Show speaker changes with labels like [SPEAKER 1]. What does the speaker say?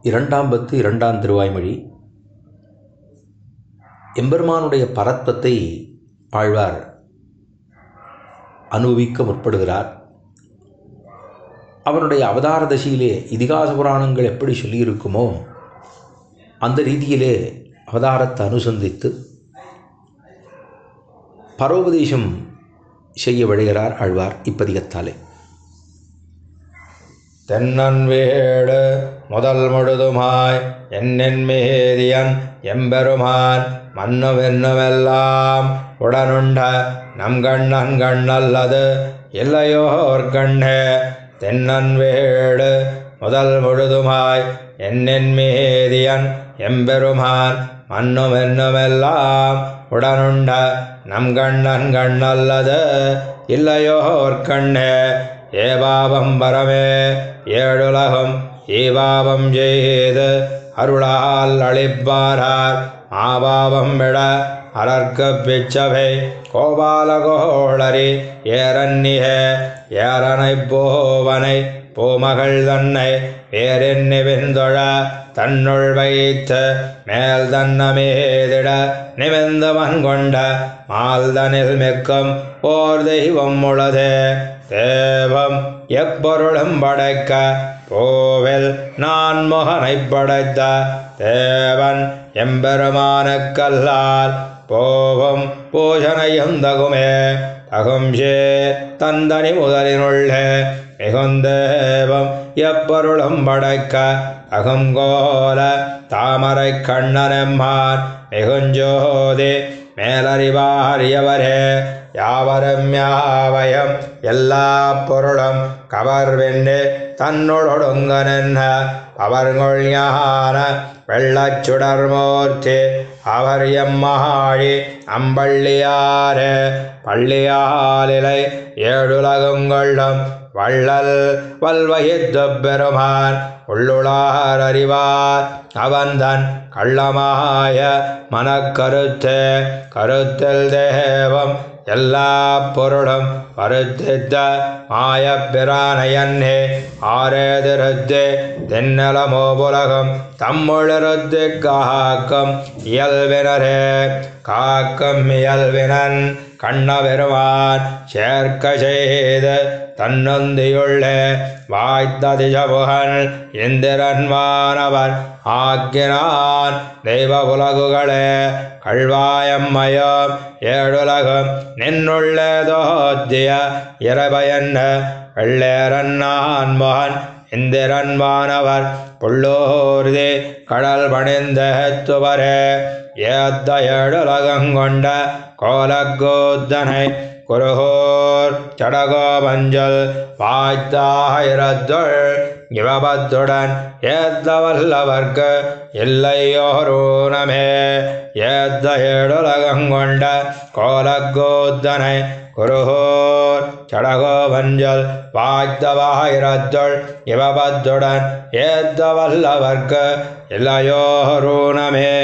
[SPEAKER 1] இரண்டாம் பத்து இரண்டாம் திருவாய்மொழி. எம்பெருமானுடைய பரத்வத்தை ஆழ்வார் அனுபவிக்க முற்படுகிறார். அவனுடைய அவதார தசையிலே இதிகாச புராணங்கள் எப்படி சொல்லியிருக்குமோ அந்த ரீதியிலே அவதாரத்தை அனுசந்தித்து பரோபதேசம் செய்ய விழைகிறார் ஆழ்வார் இப்பதிகத்தாலே.
[SPEAKER 2] தென்னன் வேடு முதல் முழுதுமாய் என்னென் மேதியன் எம்பெருமான் மன்னுமென்னுமெல்லாம் உடனுண்ட நம் கண்ணன் கண்ணல்லது இல்லையோர் கண்ணே. தென்னன் வேடு முதல் முழுதுமாய் என்னென் மேதியன் எம்பெருமான் மன்னுமென்னுமெல்லாம் உடனுண்ட நம் கண்ணன் கண்ணல்லது இல்லையோர் கண்ணே. ஏபாவம் பரமே ஏழுலகும் ஈபாவம் செய்து அருளால் அளிப்பாரார் ஆபாவம் விட அலர்க்கு பிச்சவை கோபாலகோளரி ஏரன்னியே. ஏரனை போவனை பூமகள் தன்னை வேறென்னி வெந்தொழ தன்னுள் வைத்து மேல் தன்னமேதிட நிமிந்தவன் கொண்ட மால்தனில் மிக்கும் ஓர் தெய்வம் உளதே. தேவம் எப்பொருளும் படைக்க போவில் நான் முகனை படைத்த தேவன் எம்பெருமானுக்கல்லால் போவும் பூஜனையும் தகுமே. தகும் தந்தனி முதலினுள்ளே மிகுந்தேவம் எப்பொருளும் படைக்க அகங்கோல தாமரை கண்ணனெம்மான் மிகுஞ்சோதி மேலறிவாரியவரே. யாவரும் யாவயம் எல்லா பொருளும் கவர்வென்று தன்னுளொடுங்கனென்ன அவர்கள் ஞான வெள்ளச்சுடர்மூர்த்தி அவர் எம்மாழி அம்பள்ளியாரே. பள்ளியாலிலை ஏழுலகுங்கொள்ளும் வள்ளல் வல்வயித்து பெருமான் உள்ளுளார் அறிவார் அவன்தன் கள்ளமாய மனக்கருத்தே. கருத்தில் தேவம் எல்லா பொருளும் வருத்தித்த மாயப்பிரானையன்னே. ஆரேதிருத்து தென்னலமோ புலகம் தம்முளிருத்து காக்கும் இயல்வினரே. காக்கும் இயல்வினன் கண்ணபெருமான் சேர்க்க செய்து தன்னுந்தியுள்ளே வாய்த்ததிஜபுகன் இந்திரன்வானவர் ஆக்கினான் தெய்வ புலகுகளே. கள்வாயம்மையும் ஏழுலகும் நின்னுள்ளே தோத்திய இறைபயன்ன வெள்ளேரன்னான் மோகன் இந்திரன்வானவர் புள்ளூர்தி கடல் பணிந்தேத்துவரே. ஏத்த ஏழுலகங்கொண்ட கோலக்கூத்தனை குருகூர் சடகோபஞ்சல் வாய்த்தாயிரத்துள் இவபத்துடன் ஏத்த வல்லவர்க்கு இல்லையோரூனமே. ஏத்த ஏழுலகங்கொண்ட கோலக்கூத்தனை குருகூர் சடகோபஞ்சல் வாய்த்தவாயிரத்துள் இவபத்துடன் ஏத்த வல்லவர்க்கு இல்லையோரூனமே.